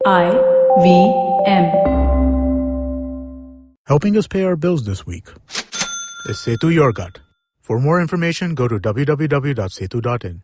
IVM. Helping us pay our bills this week is Setu Your Gut. For more information, go to www.setu.in.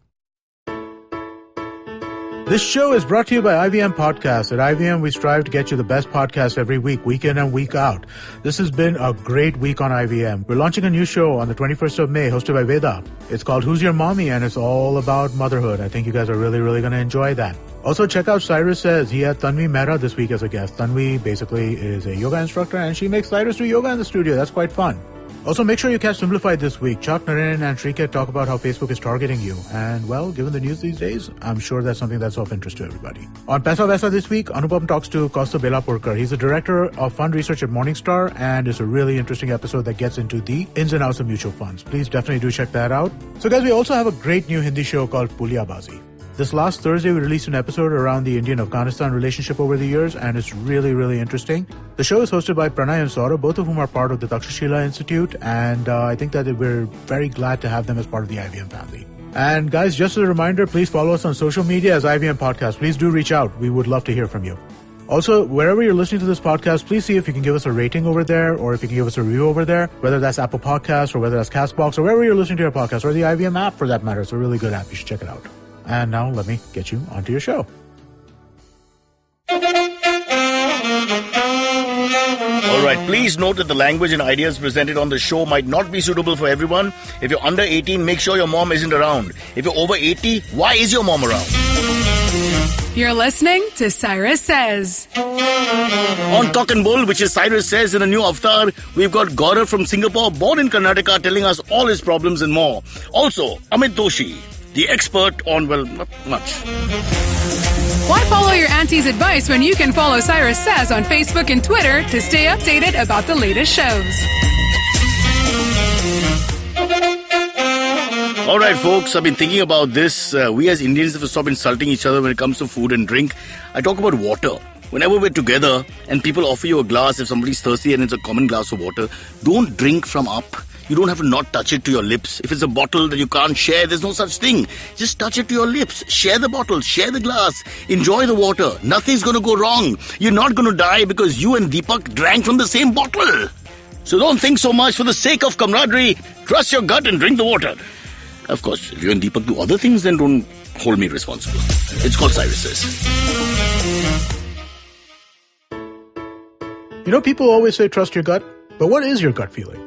This show is brought to you by IVM Podcasts. At IVM, we strive to get you the best podcasts every week in and week out. This has been a great week on IVM. We're launching a new show on the 21st of May, hosted by Veda. It's called Who's Your Mommy? And it's all about motherhood. I think you guys are really going to enjoy that. Also, check out Cyrus Says. He had Tanvi Mehra this week as a guest. Tanvi basically is a yoga instructor, and she makes Cyrus do yoga in the studio. That's quite fun. Also, make sure you catch Simplified this week. Chuck, Naren, and Shrika talk about how Facebook is targeting you. And, well, given the news these days, I'm sure that's something that's of interest to everybody. On Paisa Vaisa this week, Anupam talks to Costa Belapurkar. He's the director of fund research at Morningstar, and it's a really interesting episode that gets into the ins and outs of mutual funds. Please definitely do check that out. So, guys, we also have a great new Hindi show called Pulyabazi. This last Thursday, we released an episode around the Indian-Afghanistan relationship over the years, and it's really interesting. The show is hosted by Pranay and Saurabh, both of whom are part of the Takshashila Institute, and I think that we're very glad to have them as part of the IVM family. And guys, just as a reminder, please follow us on social media as IVM Podcast. Please do reach out. We would love to hear from you. Also, wherever you're listening to this podcast, please see if you can give us a rating over there, or if you can give us a review over there, whether that's Apple Podcasts or whether that's CastBox or wherever you're listening to your podcast, or the IVM app for that matter. It's a really good app. You should check it out. And now let me get you onto your show. All right, please note that the language and ideas presented on the show might not be suitable for everyone. If you're under 18, make sure your mom isn't around. If you're over 80, why is your mom around? You're listening to Cyrus Says. On Cock and Bull, which is Cyrus Says in a new avatar, we've got Gaurav from Singapore, born in Karnataka, telling us all his problems and more. Also, Amit Doshi, the expert on, well, not much. Why follow your auntie's advice when you can follow Cyrus Says on Facebook and Twitter to stay updated about the latest shows? All right, folks, I've been thinking about this. We as Indians have to stop insulting each other when it comes to food and drink. I talk about water. Whenever we're together and people offer you a glass, if somebody's thirsty and it's a common glass of water, don't drink from up. You don't have to not touch it to your lips. If it's a bottle that you can't share, there's no such thing. Just touch it to your lips. Share the bottle. Share the glass. Enjoy the water. Nothing's going to go wrong. You're not going to die because you and Deepak drank from the same bottle. So don't think so much. For the sake of camaraderie, trust your gut and drink the water. Of course, if you and Deepak do other things, then don't hold me responsible. It's called Cyrus Says. You know, people always say trust your gut, but what is your gut feeling?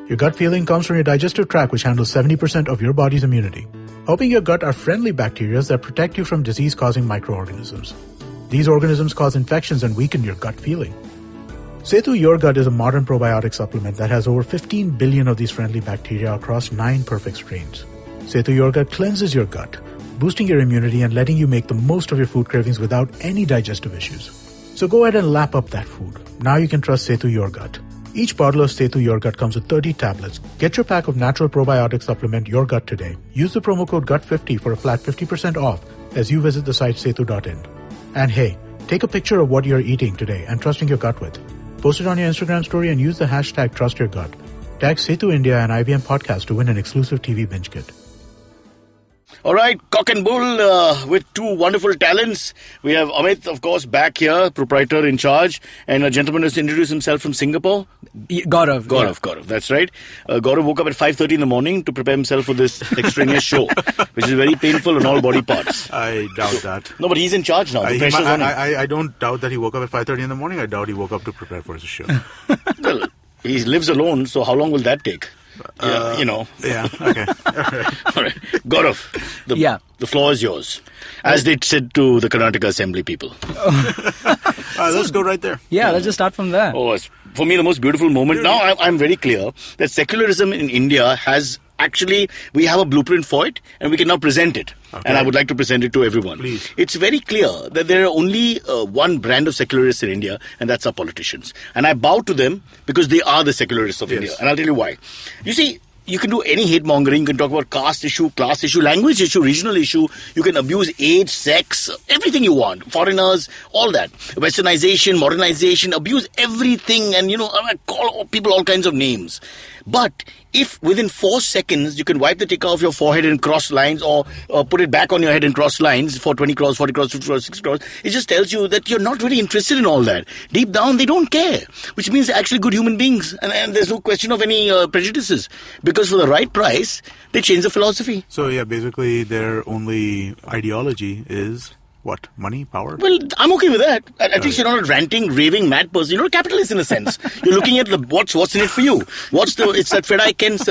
Your gut feeling comes from your digestive tract, which handles 70% of your body's immunity. Helping your gut are friendly bacteria that protect you from disease-causing microorganisms. These organisms cause infections and weaken your gut feeling. Setu Your Gut is a modern probiotic supplement that has over 15 billion of these friendly bacteria across 9 perfect strains. Setu Your Gut cleanses your gut, boosting your immunity and letting you make the most of your food cravings without any digestive issues. So go ahead and lap up that food. Now you can trust Setu Your Gut. Each bottle of Setu Your Gut comes with 30 tablets. Get your pack of natural probiotic supplement Your Gut today. Use the promo code GUT50 for a flat 50% off as you visit the site setu.in. And hey, take a picture of what you're eating today and trusting your gut with. Post it on your Instagram story and use the hashtag TrustYourGut. Tag Setu India and IVM Podcast to win an exclusive TV binge kit. All right, Cock and Bull with two wonderful talents. We have Amit, of course, back here, proprietor in charge, and a gentleman who's introduced himself from Singapore. Gaurav. Gaurav, that's right. Gaurav woke up at 5:30 in the morning to prepare himself for this extraneous show, which is very painful on all body parts. I doubt that. No, but he's in charge now. The pressure's on him. I don't doubt that he woke up at 5:30 in the morning. I doubt he woke up to prepare for his show. Well, he lives alone, so how long will that take? Yeah, you know. Yeah, okay. All right. Gaurav, the floor is yours. As they said to the Karnataka Assembly people. Let's go right there. Yeah, let's just start from there. Oh, it's, for me, the most beautiful moment. Now, I'm very clear that secularism in India has actually, we have a blueprint for it, and we can now present it. Okay. And I would like to present it to everyone. Please. It's very clear that there are only one brand of secularists in India, and that's our politicians. And I bow to them because they are the secularists of India. And I'll tell you why. You see, you can do any hate mongering. You can talk about caste issue, class issue, language issue, regional issue. You can abuse age, sex, everything you want. Foreigners, all that. Westernization, modernization, abuse everything, and call people all kinds of names. But if within 4 seconds you can wipe the ticker off your forehead and cross lines, or put it back on your head and cross lines for 20 crores, 40 crores, 50 crores, 60 crores, it just tells you that you're not really interested in all that. Deep down, they don't care, which means they're actually good human beings, and there's no question of any prejudices, because for the right price, they change the philosophy. So yeah, basically their only ideology is what? Money? Power? Well, I'm okay with that. At least you're not a ranting, raving, mad person. You're not a capitalist in a sense. You're looking at what's in it for you. It's that Fred Ken's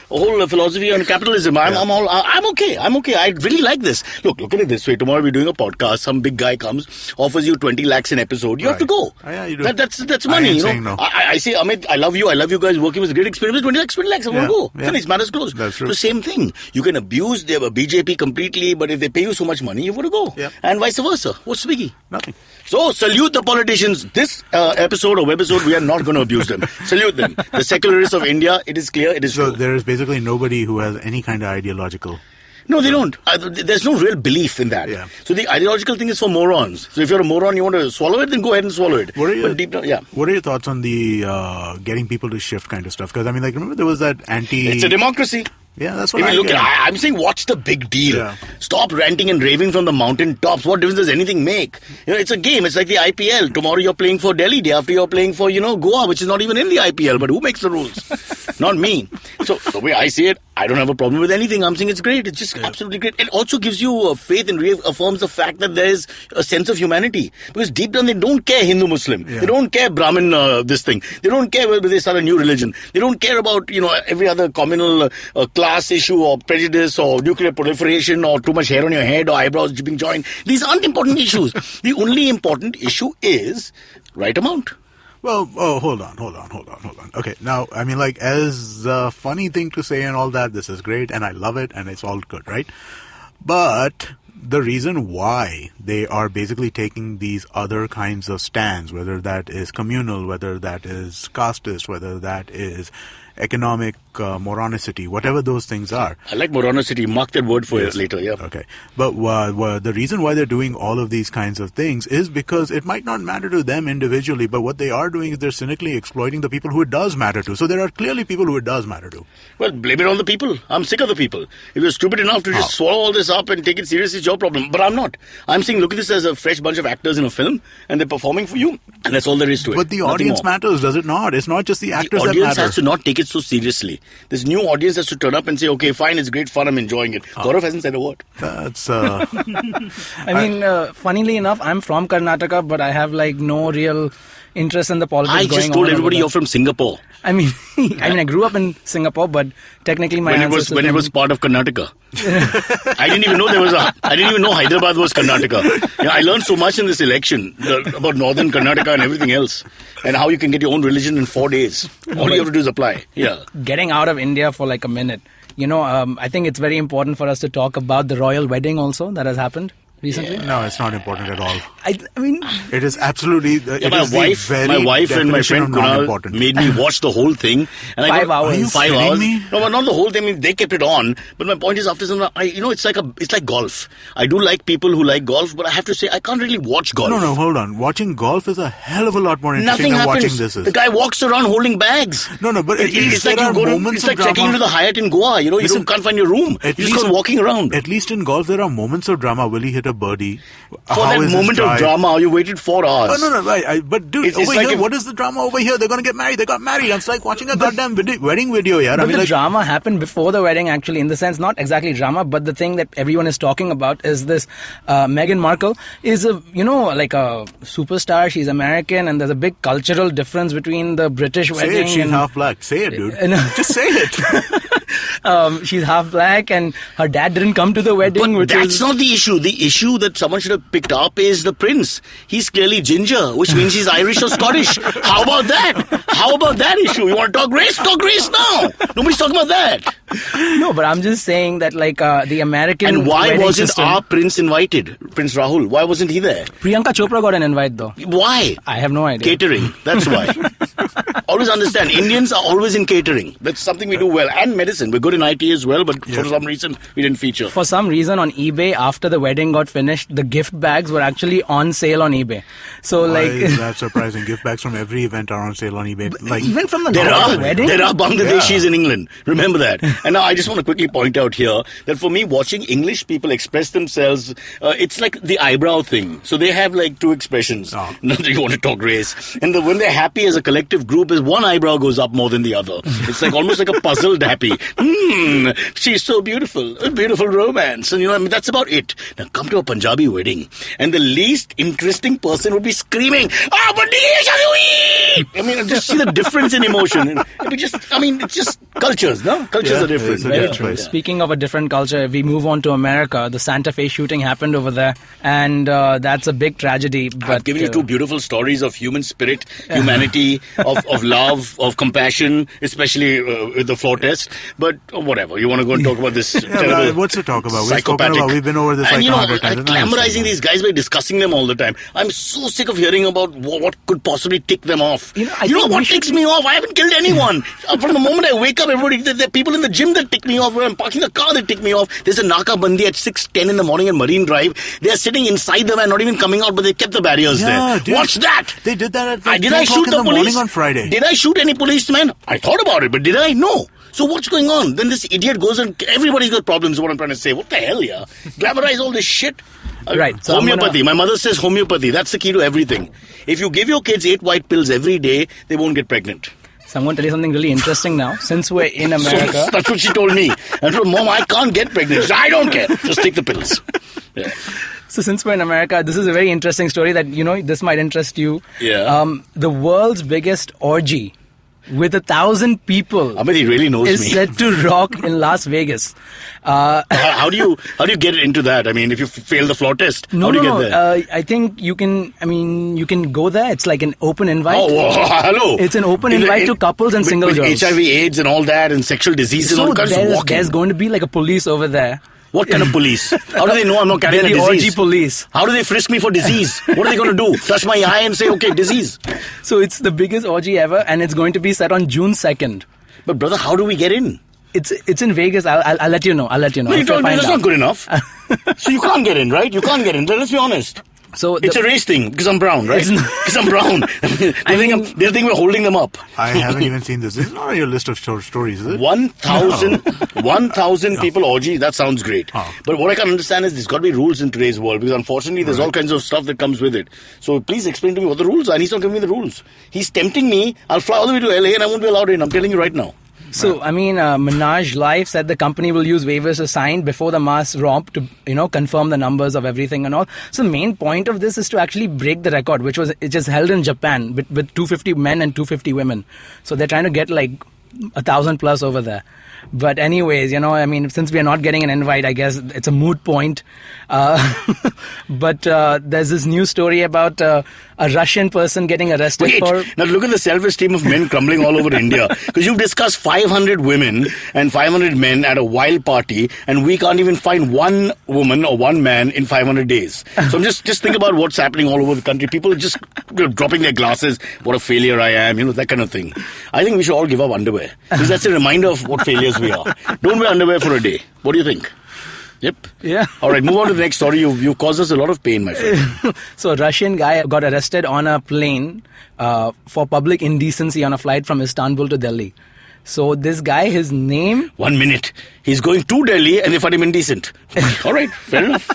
whole philosophy on capitalism. I'm okay. I really like this. Look at it this way. Tomorrow we're doing a podcast. Some big guy comes, offers you 20 lakhs an episode. You have to go. Yeah, you do. That's money. I ain't saying no. I say, Amit, I love you guys. Working was a great experience. 20 lakhs. I'm going to go. Yeah. Finish. Matters closed. That's true. So same thing. You can abuse the BJP completely, but if they pay you so much money, you've got to go. Yeah. And vice versa. What's the biggie? Nothing. So, salute the politicians. This episode or webisode, we are not going to abuse them. Salute them. The secularists of India, it is clear, it is So true. there is basically nobody who has any kind of ideological... No, they don't. There's no real belief in that. Yeah. So the ideological thing is for morons. So if you're a moron, you want to swallow it, then go ahead and swallow it. What are your, but deep down, yeah. What are your thoughts on the getting people to shift kind of stuff? Because, remember there was that It's a democracy. Yeah, that's what I'm saying, what's the big deal? Yeah. Stop ranting and raving from the mountain tops. What difference does anything make? It's a game. It's like the IPL. Tomorrow you're playing for Delhi. Day after you're playing for, Goa, which is not even in the IPL. But who makes the rules? Not me. So the way I see it, I don't have a problem with anything. I'm saying it's great. It's just absolutely great. It also gives you faith and reaffirms the fact that there is a sense of humanity. Because deep down they don't care Hindu-Muslim. Yeah. They don't care Brahmin this thing. They don't care whether they start a new religion. They don't care about, every other communal class issue or prejudice or nuclear proliferation or too much hair on your head or eyebrows being joined. These aren't important issues. The only important issue is right amount. Well, hold on. Okay, now, as a funny thing to say and all that, this is great and I love it and it's all good, right? But the reason why they are basically taking these other kinds of stands, whether that is communal, whether that is casteist, whether that is economic moranicity, whatever those things are. I like moranicity. Mark that word for it later, yeah. Okay. But the reason why they're doing all of these kinds of things is because it might not matter to them individually, but what they are doing is they're cynically exploiting the people who it does matter to. So there are clearly people who it does matter to. Well, blame it on the people. I'm sick of the people. If you're stupid enough to just swallow all this up and take it seriously, it's your problem. But I'm not. I'm saying look at this as a fresh bunch of actors in a film and they're performing for you. And that's all there is to it. But the audience matters, does it not? It's not just the actors that matter. The audience has to not take it so seriously. This new audience has to turn up and say, okay, fine, it's great fun, I'm enjoying it. Gaurav hasn't said a word. That's... funnily enough, I'm from Karnataka, but I have no real interest in the politics going on. I just told everybody you're from Singapore. I grew up in Singapore, but technically when it was part of Karnataka. I didn't even know Hyderabad was Karnataka. I learned so much in this election about northern Karnataka and everything else, and how you can get your own religion in 4 days. All you have to do is apply. Yeah. Getting out of India for a minute. I think it's very important for us to talk about the royal wedding also that has happened recently. Yeah. No, it's not important at all. It is absolutely... my wife and my friend Kunal made me watch the whole thing. And 5 hours. Are you 5 hours. Me? No, but not the whole thing. They kept it on. But my point is, after some, it's like golf. I do like people who like golf, but I have to say, I can't really watch golf. No, hold on. Watching golf is a hell of a lot more interesting than watching this. The guy walks around holding bags. No, but at least there are moments of drama. It's like checking into the Hyatt in Goa. You can't find your room. You just go walking around. At least in golf, there are moments of drama. Will he hit a birdie? For that moment of drama, you waited 4 hours. No. But dude, over here, what is the drama over here? They're going to get married. They got married. It's like watching a goddamn wedding video, yeah. But the drama happened before the wedding, actually, in the sense, not exactly drama, but the thing that everyone is talking about is this Meghan Markle is a superstar. She's American, and there's a big cultural difference between the British wedding. Say it, she's half black. Say it, dude. Just say it. She's half black, and her dad didn't come to the wedding. But that's not the issue. The issue that someone should have picked up is the prince. He's clearly ginger, which means he's Irish or Scottish. How about that? How about that issue? You want to talk race? Talk race now. Nobody's talking about that. No, but I'm just saying that the American and why wasn't system, our prince invited? Prince Rahul. Why wasn't he there? Priyanka Chopra got an invite though. Why? I have no idea. Catering. That's why. Always understand, Indians are always in catering. That's something we do well. And medicine. We're good in IT as well, but for some reason, we didn't feature. For some reason on eBay, after the wedding got finished, the gift bags were actually on sale on eBay. So Why is that surprising? Gift bags from every event are on sale on eBay. Like, even from the There are wedding? Bangladeshis in England. Remember that. And now I just want to quickly point out here that for me, watching English people express themselves, it's like the eyebrow thing. So they have like two expressions. Oh. Not that you want to talk race. And when they're happy as a collective group, is one eyebrow goes up more than the other. It's like almost like a puzzled happy. She's so beautiful. A beautiful romance. And that's about it. Now come to a Punjabi wedding, and the least interesting person would be screaming, I mean, just see the difference in emotion. It's just cultures, no? Cultures are different. It's a different choice. Speaking of a different culture, if we move on to America, the Santa Fe shooting happened over there, and that's a big tragedy. But I've given you two beautiful stories of human spirit, humanity, of love, of compassion, especially with the floor test. But whatever, you want to go and talk about this terrible what's to talk about? psychopathic. We've been over this like 100 times. Glamorizing these guys by discussing them all the time. I'm so sick of hearing about what could possibly tick them off. You know what ticks me off? I haven't killed anyone. From the moment I wake up, there are people in the gym that tick me off. When I'm parking the car, that tick me off. There's a Naka Bandi at 6:10 in the morning at Marine Drive. They're sitting inside the van, not even coming out, but they kept the barriers there. Dude, What's that? They did that at like Did I shoot the police morning on Friday? Did I shoot any policeman? I thought about it, but did I? No. So what's going on? Then this idiot goes and everybody's got problems, is what I'm trying to say. What the hell, yeah? Glamorize all this shit. Right. So homeopathy. My mother says homeopathy. That's the key to everything. If you give your kids 8 white pills every day, they won't get pregnant. So I'm going to tell you something really interesting now. Since we're in America... So that's what she told me. And told Mom, I can't get pregnant. I don't care. Just take the pills. Yeah. So since we're in America, this is a very interesting story that, this might interest you. Yeah. The world's biggest orgy with 1,000 people Amit, he really knows is me. set to rock in Las Vegas. How do you get into that? I mean, if you fail the floor test, how do you get there? I think you can go there. It's like an open invite. Oh, hello. It's an open invite to couples and single with girls. HIV, AIDS and all that and sexual diseases So and all kinds of walking. there's going to be like a police over there. What kind of police? How do they know I'm not carrying a They're the disease? orgy police. How do they frisk me for disease? What are they going to do? Touch my eye and say, okay, disease. So it's the biggest orgy ever, and it's going to be set on June 2nd. But brother, how do we get in? It's in Vegas. I'll let you know. No, you told me that's not good enough. So you can't get in, right? You can't get in. Let's be honest. So it's a race thing because I'm brown, right? Because I'm brown. they think we're holding them up. I haven't even seen this. This is not on your list of stories, is it? 1,000 people orgy. That sounds great. Oh. But what I can understand is there's got to be rules in today's world because unfortunately there's all kinds of stuff that comes with it. So please explain to me what the rules are. And he's not giving me the rules. He's tempting me. I'll fly all the way to LA and I won't be allowed in. I'm telling you right now. So, Minaj Life said the company will use waivers to sign before the mass romp to, confirm the numbers of everything and all. So, the main point of this is to actually break the record, which is held in Japan with 250 men and 250 women. So, they're trying to get like 1,000 plus over there. But anyways, since we are not getting an invite, I guess it's a moot point. But there's this new story about a Russian person getting arrested for... Now look at the self-esteem of men crumbling all over India. Because you've discussed 500 women and 500 men at a wild party, and we can't even find one woman or one man in 500 days. So I'm just think about what's happening all over the country. People are just dropping their glasses. What a failure I am, that kind of thing. I think we should all give up underwear. Because that's a reminder of what failures we are. Don't wear underwear for a day. What do you think? Yep. Yeah. All right, move on to the next story. You caused us a lot of pain, my friend. So a Russian guy got arrested on a plane for public indecency on a flight from Istanbul to Delhi. So this guy, his name... 1 minute. He's going to Delhi and they find him indecent. All right, fair enough.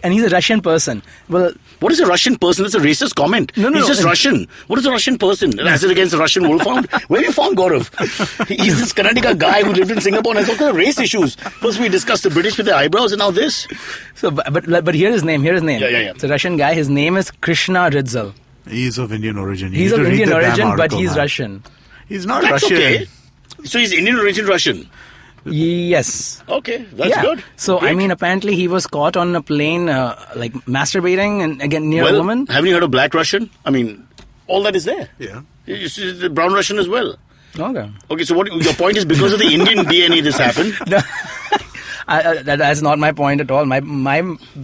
And he's a Russian person. Well... What is a Russian person? That's a racist comment. He's just Russian. What is a Russian person? As it against a Russian wolfhound? Where have you found Gaurav? He's this Karnataka guy who lived in Singapore and has all kinds of race issues. First we discussed the British with their eyebrows and now this. So, but here's his name. Yeah. It's a Russian guy. His name is Krishna Ridzal. He's of Indian origin. He's of Indian origin, but he's Russian. He's not That's Russian. Okay. So he's Indian origin Russian? Yes. Okay, that's good. So, Great. Apparently he was caught on a plane, masturbating and again near a woman. Haven't you heard of Black Russian? All that is there. Yeah. You see the Brown Russian as well. Okay. Okay, so what your point is because of the Indian DNA this happened? No. That's not my point at all.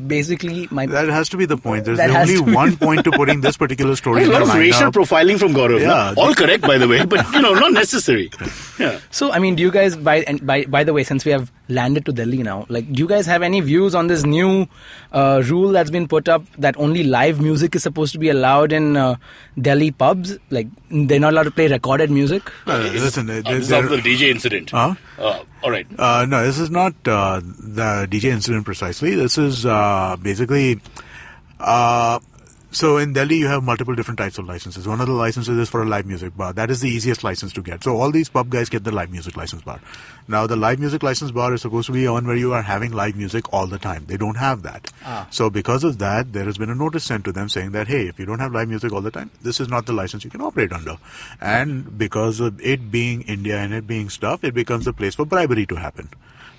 Basically my. That has to be the point. There's only one point to putting this particular story. There's a lot of racial profiling from Gaurav. Yeah, all correct, by the way, but not necessary. Yeah. So, I mean, do you guys, by the way, since we have landed to Delhi now, like, do you guys have any views on this new rule that's been put up that only live music is supposed to be allowed in Delhi pubs? Like, they're not allowed to play recorded music? Listen, this is after the DJ incident. Huh? All right. No, this is not the DJ incident precisely. This is basically... So in Delhi, you have multiple different types of licenses. One of the licenses is for a live music bar. That is the easiest license to get. So all these pub guys get the live music license bar. Now, the live music license bar is supposed to be on where you are having live music all the time. They don't have that. So because of that, there has been a notice sent to them saying that, hey, if you don't have live music all the time, this is not the license you can operate under. And because of it being India and it being stuff, it becomes a place for bribery to happen.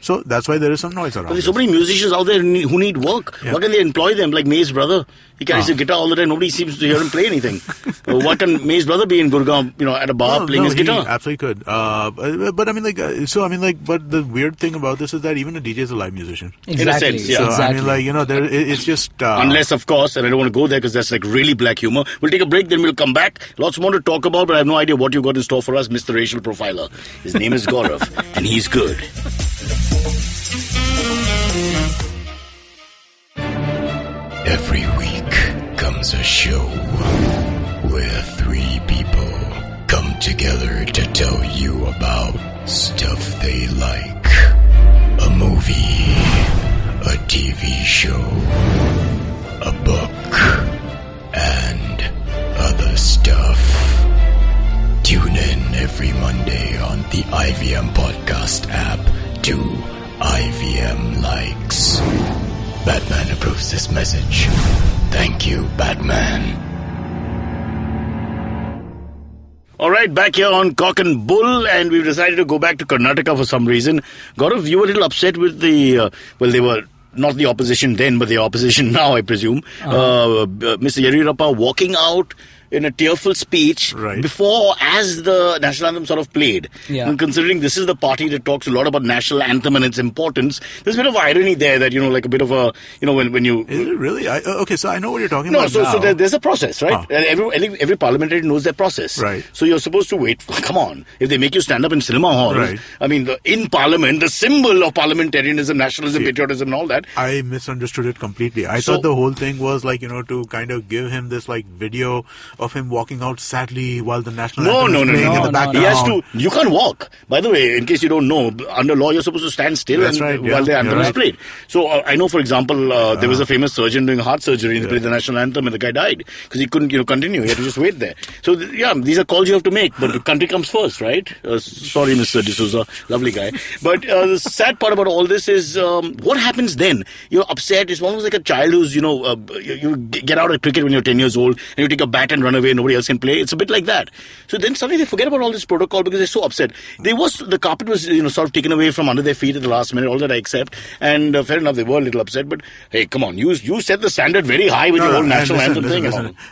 So that's why there is some noise around. But there's so many musicians out there who need work. Yeah. Why can they employ them? Like May's brother, he carries a guitar all the time. Nobody seems to hear him play anything. Why can May's brother be in Gurgaon, at a bar playing his guitar? He absolutely could. But I mean, but the weird thing about this is that even a DJ is a live musician. Exactly. In a sense, yeah. So Exactly. I mean, it's just unless, of course, and I don't want to go there because that's like really black humor. We'll take a break, then we'll come back. Lots more to talk about, but I have no idea what you got in store for us, Mr. Racial Profiler. His name is Gaurav, and he's good. Every week comes a show where three people come together to tell you about stuff they like. A movie, a TV show, a book, and other stuff. Tune in every Monday on the IVM Podcast app to IVM Likes. Batman approves this message. Thank you, Batman. All right, back here on Cock and Bull, and we've decided to go back to Karnataka for some reason. Gaurav, you were a little upset with the, they were not the opposition then, but the opposition now, I presume. Mr. Yediyurappa walking out in a tearful speech before, as the national anthem sort of played. Yeah. And considering this is the party that talks a lot about national anthem and its importance, there's a bit of irony there that, like a bit of a, when you... Is it really? Okay, so I know what you're talking about so now. there's a process, right? And every parliamentary knows their process. Right. So you're supposed to wait. Come on. If they make you stand up in cinema halls, I mean, in parliament, the symbol of parliamentarianism, nationalism, patriotism and all that. I misunderstood it completely. I thought the whole thing was like, to kind of give him this like video of him walking out sadly while the national anthem is playing in the background. He has to. You can't walk. By the way, in case you don't know, under law you're supposed to stand still while the anthem is played. So I know, for example, there was a famous surgeon doing heart surgery and he played the national anthem and the guy died because he couldn't continue. He had to just wait there. So these are calls you have to make, but the country comes first, right? Sorry, Mr. D'Souza, lovely guy. But the sad part about all this is what happens then? You're upset. It's almost like a child who's you get out of cricket when you're 10 years old and you take a bat and run away. Nobody else can play. It's a bit like that. So then suddenly they forget about all this protocol because they're so upset. The carpet was sort of taken away from under their feet at the last minute. All that I accept, and fair enough, they were a little upset. But hey, come on, you set the standard very high with your whole national anthem thing.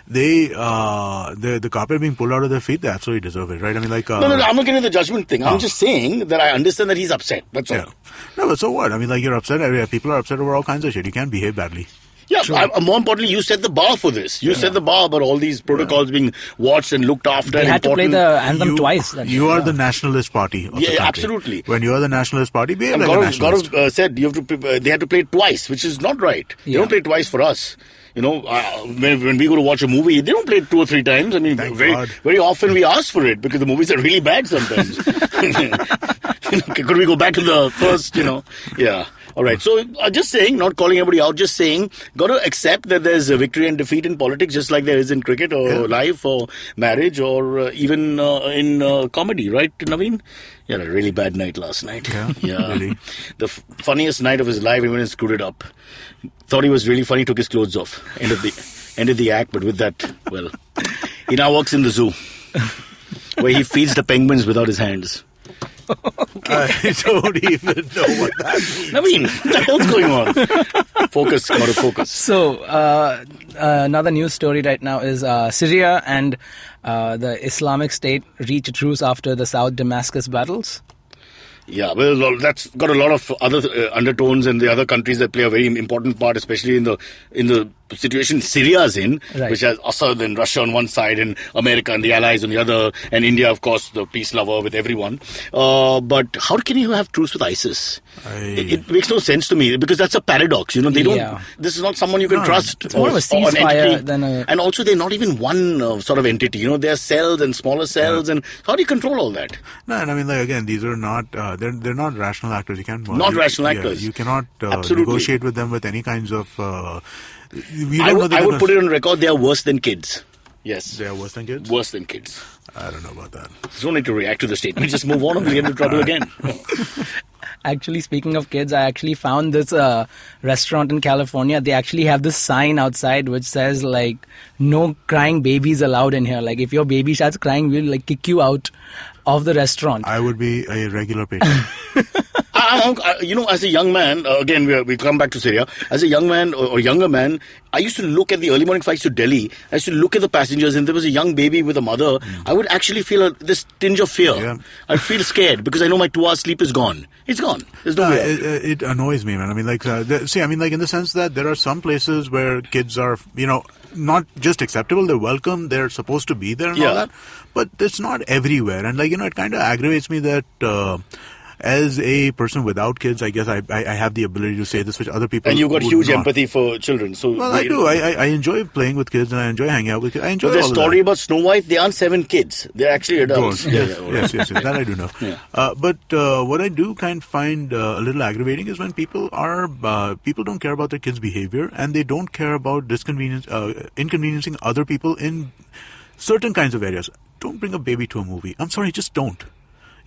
The carpet being pulled out of their feet, they absolutely deserve it, right? I mean, like no, I'm not getting the judgment thing. I'm just saying that I understand that he's upset. That's all. No, but so what? I mean, like, you're upset. People are upset over all kinds of shit. You can't behave badly. Yeah, more importantly, you set the bar for this. You set the bar about all these protocols being watched and looked after. They had to play the anthem twice. You are the nationalist party of the country. Absolutely. When you are the nationalist party, behave like a nationalist. Gaurav said they had to play it twice, which is not right. They don't play it twice for us. When we go to watch a movie, they don't play it 2 or 3 times. I mean, very often we ask for it because the movies are really bad sometimes. Could we go back to the first, Yeah. All right. So just saying, not calling everybody out, just saying, got to accept that there's a victory and defeat in politics, just like there is in cricket or life or marriage or even in comedy, right, Naveen? He had a really bad night last night. Yeah. Really. The funniest night of his life, he went and screwed it up. Thought he was really funny, took his clothes off. Ended the act, but with that, well, he now works in the zoo, where he feeds the penguins without his hands. I don't even know what that means. Naveen, what the hell's going on? Focus, got to focus. So, another news story right now is Syria and the Islamic State reach a truce after the South Damascus battles. Yeah, well, that's got a lot of other undertones, and the other countries that play a very important part, especially in the situation Syria's in, Right. which has Assad and Russia on one side, and America and the allies on the other, and India, of course, the peace lover with everyone. But how can you have truce with ISIS? It makes no sense to me, because that's a paradox. You know, they don't. Yeah. This is not someone you can trust. It's more of a an ceasefire entity. than a... And also, they're not even one sort of entity. You know, they're cells and smaller cells, and how do you control all that? No, and I mean, like, again, these are not they're not rational actors. You can't rational actors. You cannot Absolutely. negotiate with them with any kinds of. I would put it on record. They are worse than kids. Yes, They are worse than kids. worse than kids. I don't know about that. There's no need to react to the statement. Just move on and we'll get into trouble again. Actually, speaking of kids, I actually found this restaurant in California. They actually have this sign outside which says, like, no crying babies allowed in here. Like, if your baby starts crying, we'll, like, kick you out of the restaurant. I would be a regular patient. You know, as a young man, again, we come back to Syria. As a young man or younger man, I used to look at the early morning flights to Delhi. I used to look at the passengers, and there was a young baby with a mother. I would actually feel this tinge of fear. Yeah. I'd feel scared because I know my 2 hours sleep is gone. It's gone. There's no way. It annoys me, man. I mean, like, in the sense that there are some places where kids are, not just acceptable, they're welcome, they're supposed to be there and all that, but it's not everywhere. And, like, it kind of aggravates me that as a person without kids, I guess I have the ability to say this, which other people And you've got would huge not. empathy for children. So Well, I do. I enjoy playing with kids, and I enjoy hanging out with kids. I enjoy There's all a of that. story about Snow White. They aren't 7 kids. They're actually adults. Yes, all right. yes, that I do know. Yeah. But what I do kind of find a little aggravating is when people don't care about their kids' behavior, and they don't care about inconveniencing other people in certain kinds of areas. Don't bring a baby to a movie. I'm sorry, just don't.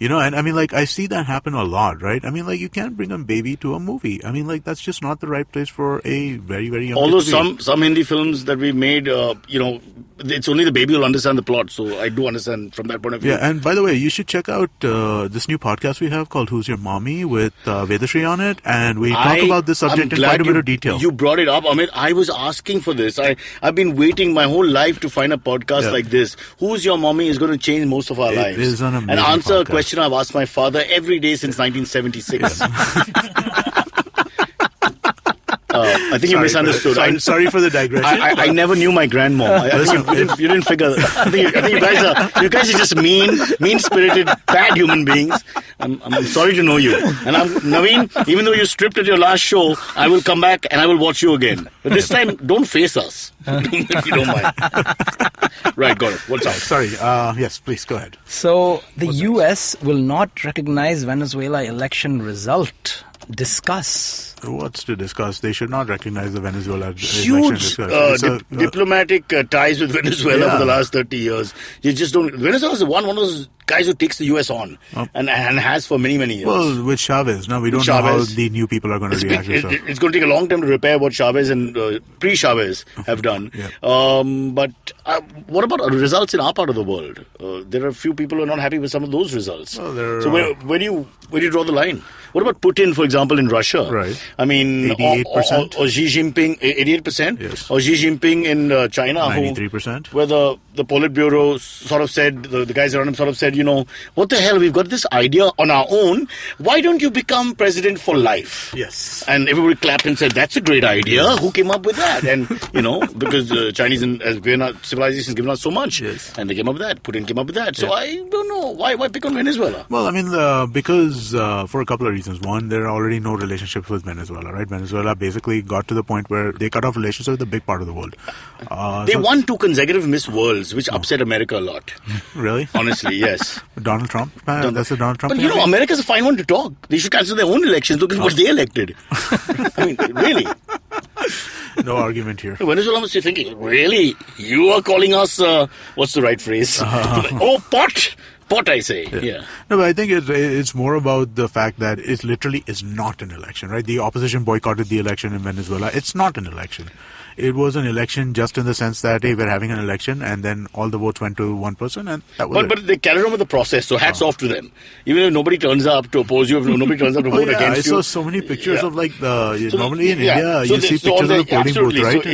And I mean, like, I see that happen a lot, right? I mean, like, you can't bring a baby to a movie. I mean, like, that's just not the right place for a very, very young Although kid to be. some Hindi films that we made, it's only the baby who'll understand the plot. So I do understand from that point of view. Yeah, and by the way, you should check out this new podcast we have called Who's Your Mommy with Vedashri on it. And we talk about this subject in quite a bit of detail. You brought it up, Amit. I was asking for this. I've been waiting my whole life to find a podcast like this. Who's Your Mommy is going to change most of our lives. It is an amazing and answer a podcast. question I've asked my father every day since 1976. I think you misunderstood. Sorry for the digression. I never knew my grandmom. I think you didn't figure. I think you guys are just mean-spirited, bad human beings. I'm sorry to know you. And Naveen, even though you stripped at your last show, I will come back and I will watch you again. But this time, don't face us, if you don't mind. Right, Gaurav, what's up? Sorry. Yes, please go ahead. So, the U.S. will not recognize Venezuela election result. Discuss. What's to discuss? They should not recognize the Venezuela election. Huge diplomatic ties with Venezuela Yeah. for the last 30 years. You just don't. Venezuela is one of those guys who takes the U.S. on and has for many, many years. Well, with Chavez. Now, we don't know how the new people are going to react. It's going to take a long time to repair what Chavez and pre-Chavez have done. Yeah. But what about results in our part of the world? There are a few people who are not happy with some of those results. Well, so where do you draw the line? What about Putin, for example, in Russia? Right. I mean, 88%. or Xi Jinping, 88%? Yes. Or Xi Jinping in China, 93%. where the Politburo sort of said, the guys around him sort of said, what the hell, we've got this idea on our own. Why don't you become president for life? Yes. And everybody clapped and said, that's a great idea. Who came up with that? And, because Chinese civilization has given us so much. Yes. And they came up with that. Putin came up with that. So I don't know. Why pick on Venezuela? Well, I mean, because for a couple of reasons. One, there are already no relationships with Venezuela, right? Venezuela basically got to the point where they cut off relations with a big part of the world. They won 2 consecutive Miss Worlds, which upset America a lot. Really? Honestly, yes. Donald Trump? That's a Donald Trump. But America's a fine one to talk. They should cancel their own elections. Look at what they elected. I mean, really. No argument here. Venezuela must be thinking, really? You are calling us, what's the right phrase? Pot! Pot, I say. Yeah. No, but I think it's more about the fact that it literally is not an election, right? The opposition boycotted the election in Venezuela. It's not an election. it was an election just in the sense that, hey, we're having an election, and then all the votes went to one person, and that was it. But they carried on with the process, so hats off to them. Even if nobody turns up to oppose you, if nobody turns up to vote against you. I saw so many pictures of like normally in India, so you see pictures of the polling booth, right? So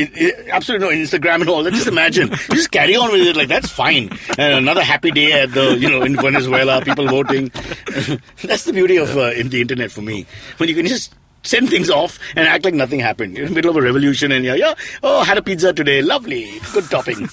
absolutely, no, Instagram and all that. Just imagine. Just carry on with it, like that's fine. And another happy day at the, in Venezuela, people voting. That's the beauty of in the internet for me. When you can just send things off and act like nothing happened. You're in the middle of a revolution and had a pizza today. Lovely. Good topping.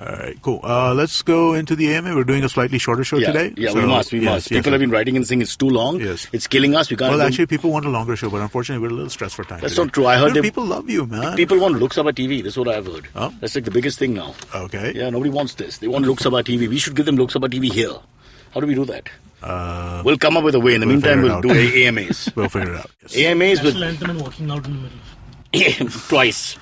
All right, cool. Let's go into the AMA. We're doing a slightly shorter show today. Yeah, we must. People have been writing and saying it's too long. Yes. It's killing us. We can't. Actually, people want a longer show, but unfortunately, we're a little stressed for time. That's today. not true. I heard people love you, man. People want Lok Sabha TV. That's what I've heard. Oh? That's like the biggest thing now. Okay. Yeah, nobody wants this. They want Lok Sabha TV. We should give them Lok Sabha TV here. How do we do that? We'll come up with a way. In the meantime, we'll do AMAs. We'll figure it out. Yes. AMAs with National anthem and walking out in the middle. twice.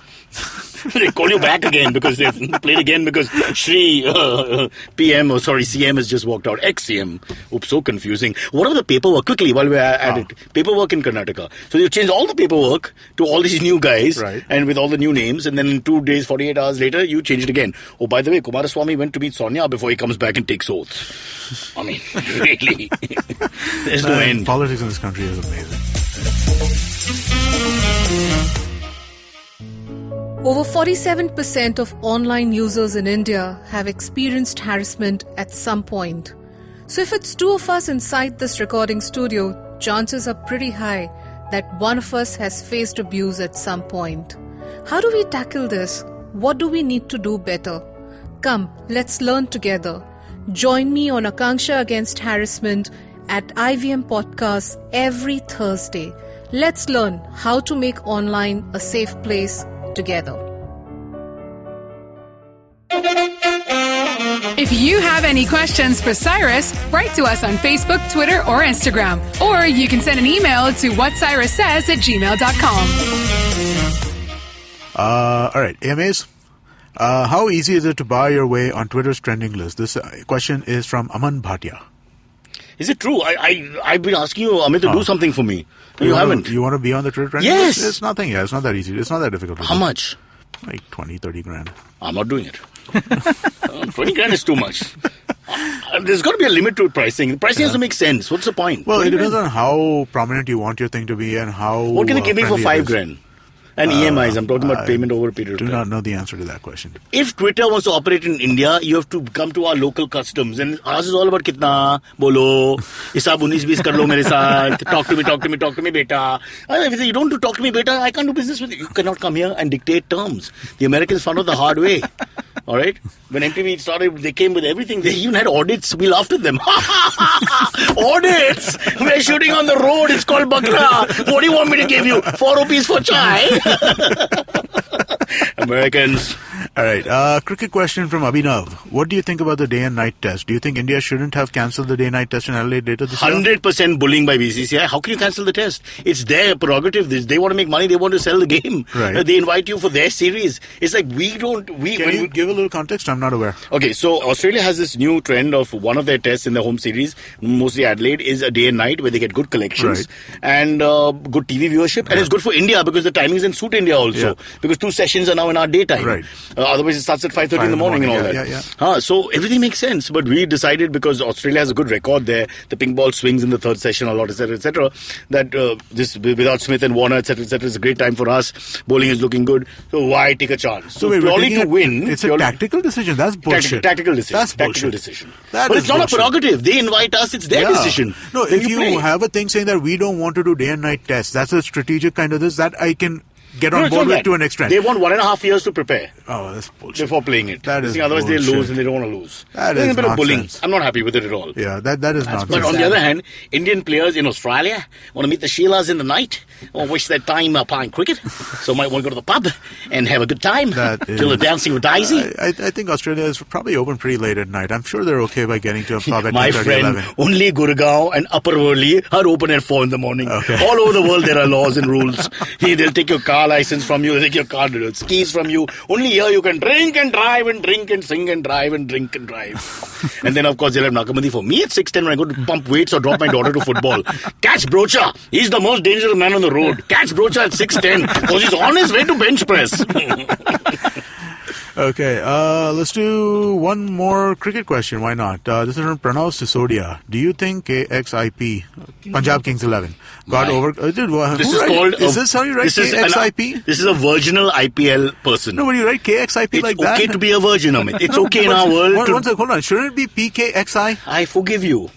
They call you back again because they played again because Shri CM has just walked out. Ex-CM. Oops, so confusing. What about the paperwork? Quickly, while we're at it. Paperwork in Karnataka. So you changed all the paperwork to all these new guys and with all the new names, and then in 2 days, 48 hours later, you change it again. Oh, by the way, Kumaraswamy went to meet Sonia before he comes back and takes oaths. I mean, really. There's no end. Politics in this country is amazing. Over 47% of online users in India have experienced harassment at some point. So if it's two of us inside this recording studio, chances are pretty high that one of us has faced abuse at some point. How do we tackle this? What do we need to do better? Come, let's learn together. Join me on Akanksha Against Harassment at IVM Podcast every Thursday. Let's learn how to make online a safe place together. If you have any questions for Cyrus, write to us on Facebook, Twitter, or Instagram. Or you can send an email to whatcyrussays@gmail.com. All right, AMAs. How easy is it to buy your way on Twitter's trending list? This question is from Aman Bhatia. Is it true? I've been asking you, Amit, to do something for me. You haven't. You want to be on the Twitter trending list? Yes. It's nothing. Yeah, it's not that easy. It's not that difficult. How much? Like 20, 30 grand. I'm not doing it. 20 grand is too much. There's got to be a limit to pricing. The pricing has to make sense. What's the point? Well, it depends on how prominent you want your thing to be and how. What can they give me for 5 grand? And EMIs, I'm talking about payment over a period of time. Do not know the answer to that question. If Twitter wants to operate in India, you have to come to our local customs. And ours is all about kitna, bolo, isab 19-20 kar lo mere saath, talk to me, beta. If you don't talk to me, beta, I can't do business with you. You cannot come here and dictate terms. The Americans found out the hard way. All right? When MTV started, they came with everything. They even had audits. We laughed at them. Audits? We're shooting on the road. It's called Bakra. What do you want me to give you? 4 rupees for chai? Americans. All right. Cricket question from Abhinav. What do you think about the day and night test? Do you think India shouldn't have cancelled the day-night test in Adelaide later this year? 100% bullying by BCCI. How can you cancel the test? It's their prerogative. They want to make money. They want to sell the game. Right. They invite you for their series. It's like we don't... Can you give a little context? I'm not aware. Okay, so Australia has this new trend of one of their tests in the home series, mostly Adelaide, is a day and night where they get good collections and good TV viewership. And it's good for India because the timings then suit India also. Because 2 sessions are now in our daytime. Right. Otherwise it starts at 5:30 in the morning and all that. So everything makes sense. But we decided because Australia has a good record there, the pink ball swings in the 3rd session a lot, etc., that this without Smith and Warner, etc., is a great time for us. Bowling is looking good. So why take a chance? So purely to win. It's a tactical decision. That's bullshit. Tactical decision. That's bullshit. Tactical decision. But it's not a prerogative. They invite us. It's their decision. No, then if you have a thing saying that we don't want to do day and night tests, that's a strategic kind of this, that I can get on board with to an extent. They want 1.5 years to prepare. Oh, that's bullshit. Before playing it. That is otherwise bullshit. they lose and they don't want to lose. That There's is a bit of bullying. nonsense. I'm not happy with it at all. Yeah, that is nonsense. But on the other hand, Indian players in Australia want to meet the Sheilas in the night or waste their time playing cricket. So might want to go to the pub and have a good time till the dancing with Daisy. I think Australia is probably open pretty late at night. I'm sure they're okay by getting to a pub at 9:30, My friend, 11. only Gurgaon and Upper Worli are open at 4 in the morning. Okay. All over the world there are laws and rules. They'll take your car car license from you. They take your car keys from you. Only here you can drink and drive and drink and sing and drive and drink and drive. And then, of course, they'll have Nakamati for me at 6'10" when I go to pump weights or drop my daughter to football. Catch Brocha. He's the most dangerous man on the road. Catch Brocha at 6'10" because he's on his way to bench press. Okay, let's do one more cricket question. Why not? This is from Pranav Sisodia. Do you think KXIP, Punjab Kings 11, got over? This is called. Is this how you write KXIP? This is a virginal IPL person. No, when you write KXIP like that. It's okay to be a virgin, Amit. It's okay in our world. One second, hold on. Shouldn't it be PKXI? I forgive you.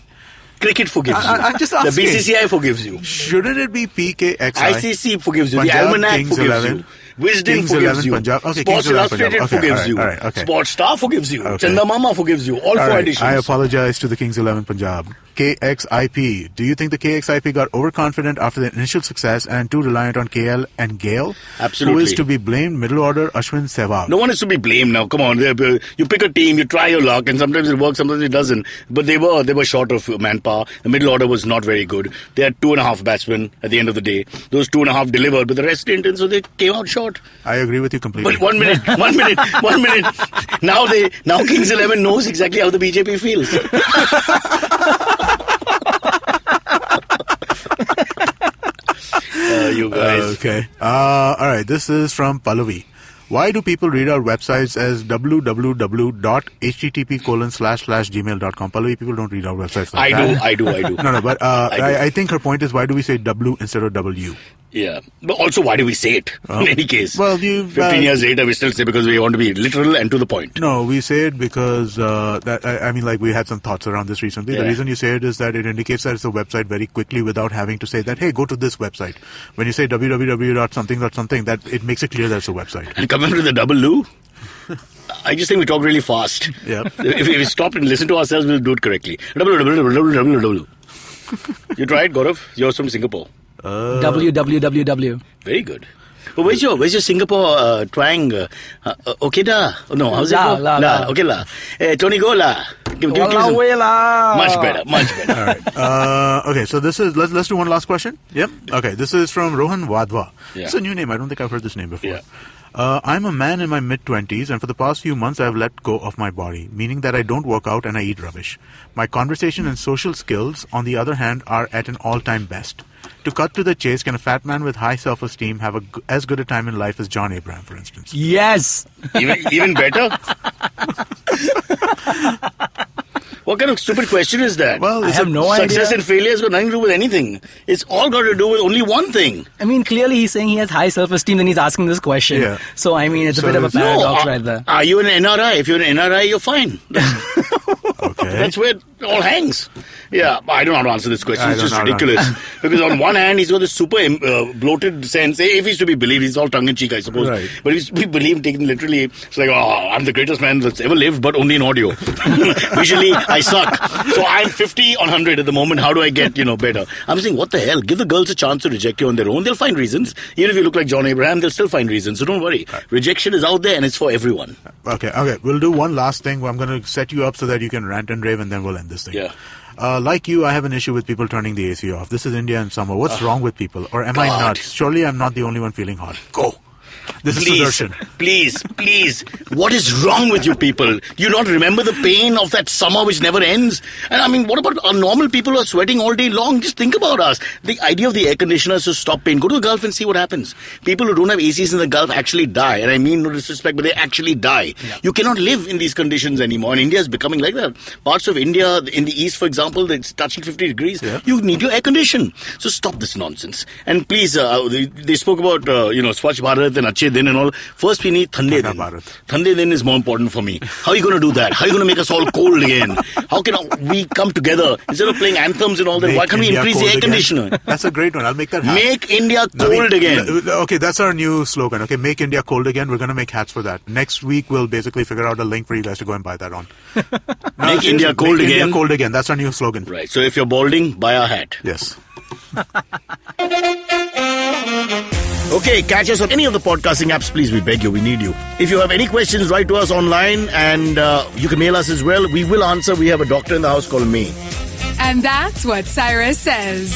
Cricket forgives you. I'm just asking. The BCCI forgives you. Shouldn't it be PKXI? ICC forgives you. Punjab, the Almanac Kings forgives 11. you. Wisdom Kings forgives 11 you. Punjab. Okay, Sports Kings 11 Illustrated Punjab. Okay, forgives you. all right, okay. Sports Star forgives you. Okay. Chanda Mama forgives you. All 4 editions. I apologize to the Kings 11 Punjab. KXIP. Do you think the KXIP got overconfident after the initial success and too reliant on KL and Gale? Absolutely. Who is to be blamed? Middle order, Ashwin, Sehwag. No one is to be blamed now. Come on. You pick a team, you try your luck, and sometimes it works, sometimes it doesn't. But they were short of manpower. The middle order was not very good. They had 2.5 batsmen at the end of the day. Those 2.5 delivered, but the rest didn't, so they came out short. I agree with you completely. But 1 minute. Now Kings 11 knows exactly how the BJP feels. You guys. Okay. All right. This is from Pallavi. Why do people read our websites as www.http://gmail.com? Pallavi, people don't read our websites like that. I do. No, but I think her point is why do we say W instead of W? Yeah. But also, why do we say it? In any case. Well, 15 years later, we still say because we want to be literal and to the point. No, we say it because, we had some thoughts around this recently. Yeah. The reason you say it is that it indicates that it's a website very quickly without having to say that, hey, go to this website. When you say www.something, that it makes it clear that it's a website. And coming to the double loo, I just think we talk really fast. Yeah. If we stop and listen to ourselves, we'll do it correctly. www. You tried, Gaurav? You're from Singapore. www. Very good. But where's your Singapore twang? Okay da. No, how's it go? La. Okay la. Tony go la. Give some. Much better. All right. Okay, so this is let's do one last question. Yep. Okay, this is from Rohan Wadhwa. Yeah. It's a new name. I don't think I've heard this name before. Yeah. I'm a man in my mid-20s, and for the past few months I've let go of my body, meaning that I don't work out and I eat rubbish. My conversation and social skills, on the other hand, are at an all-time best. To cut to the chase, can a fat man with high self-esteem have as good a time in life as John Abraham, for instance? Yes. Even better? What kind of stupid question is that? Well, I have no idea. Success and failure has got nothing to do with anything. It's all got to do with only one thing. I mean, clearly he's saying he has high self-esteem, then he's asking this question. Yeah. So, I mean, it's a bit of a paradox right there. Are you an NRI? If you're an NRI, you're fine. Okay. That's where it all hangs. Yeah, I don't know how to answer this question. It's just ridiculous. Because on one hand, he's got this super bloated sense. If he's to be believed, he's all tongue-in-cheek, I suppose. Right. But if we believe, taken literally, it's like, I'm the greatest man that's ever lived, but only in audio. Visually, I suck. So I'm 50 on 100 at the moment. How do I get, better? I'm saying, what the hell? Give the girls a chance to reject you on their own. They'll find reasons. Even if you look like John Abraham, they'll still find reasons. So don't worry. Rejection is out there and it's for everyone. Okay. We'll do one last thing. I'm going to set you up so that you can rant and rave, and then we'll end this thing. Yeah. Like you, I have an issue with people turning the AC off. This is India in summer. What's wrong with people? Or am I nuts? Surely I'm not the only one feeling hot. Go. This is Sudarshan. Please. What is wrong with you people? Do you not remember the pain of that summer which never ends? And I mean, what about our normal people who are sweating all day long? Just think about us. The idea of the air conditioner is to stop pain. Go to the Gulf and see what happens. People who don't have ACs in the Gulf actually die. And I mean no disrespect, but they actually die. Yeah. You cannot live in these conditions anymore. And India is becoming like that. Parts of India, in the east, for example, it's touching 50 degrees. Yeah. You need your air condition. So stop this nonsense. And please, they spoke about, Swachh Bharat and Achhe Din and all. First, we need Thande Din. Thande Din is more important for me. How are you going to do that? How are you going to make us all cold again? How can we come together? Instead of playing anthems and all that, why can't we increase the air conditioner? That's a great one. I'll make that happen. Make India cold again. Okay, that's our new slogan. Okay, make India cold again. We're going to make hats for that. Next week, we'll basically figure out a link for you guys to go and buy that on. Make India cold again. India cold again. That's our new slogan. Right. So if you're balding, buy our hat. Yes. Okay, catch us on any of the podcasting apps, please. We beg you, we need you. If you have any questions, write to us online and you can mail us as well. We will answer. We have a doctor in the house called me. And that's what Cyrus says.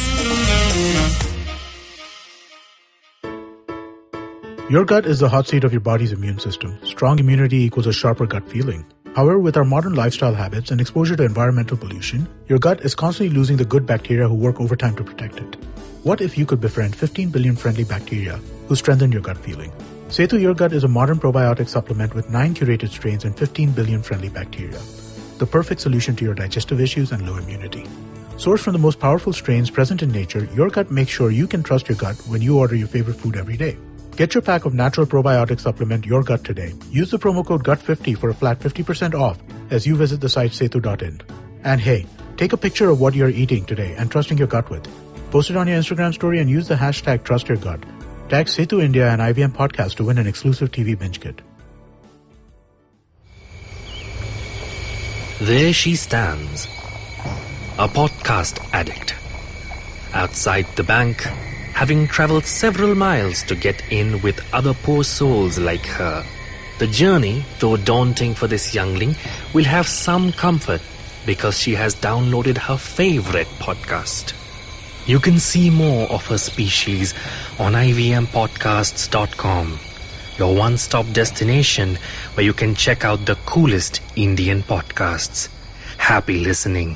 Your gut is the hot seat of your body's immune system. Strong immunity equals a sharper gut feeling. However, with our modern lifestyle habits and exposure to environmental pollution, your gut is constantly losing the good bacteria who work overtime to protect it. What if you could befriend 15 billion friendly bacteria who strengthen your gut feeling? Setu Your Gut is a modern probiotic supplement with 9 curated strains and 15 billion friendly bacteria. The perfect solution to your digestive issues and low immunity. Sourced from the most powerful strains present in nature, Your Gut makes sure you can trust your gut when you order your favorite food every day. Get your pack of natural probiotic supplement Your Gut today. Use the promo code GUT50 for a flat 50% off as you visit the site setu.in. And hey, take a picture of what you're eating today and trusting your gut with. Post it on your Instagram story and use the hashtag TrustYourGut. Tag Setu India and IVM Podcast to win an exclusive TV binge kit. There she stands, a podcast addict. Outside the bank, having traveled several miles to get in with other poor souls like her. The journey, though daunting for this youngling, will have some comfort because she has downloaded her favorite podcast. You can see more of her species on ivmpodcasts.com, your one-stop destination where you can check out the coolest Indian podcasts. Happy listening.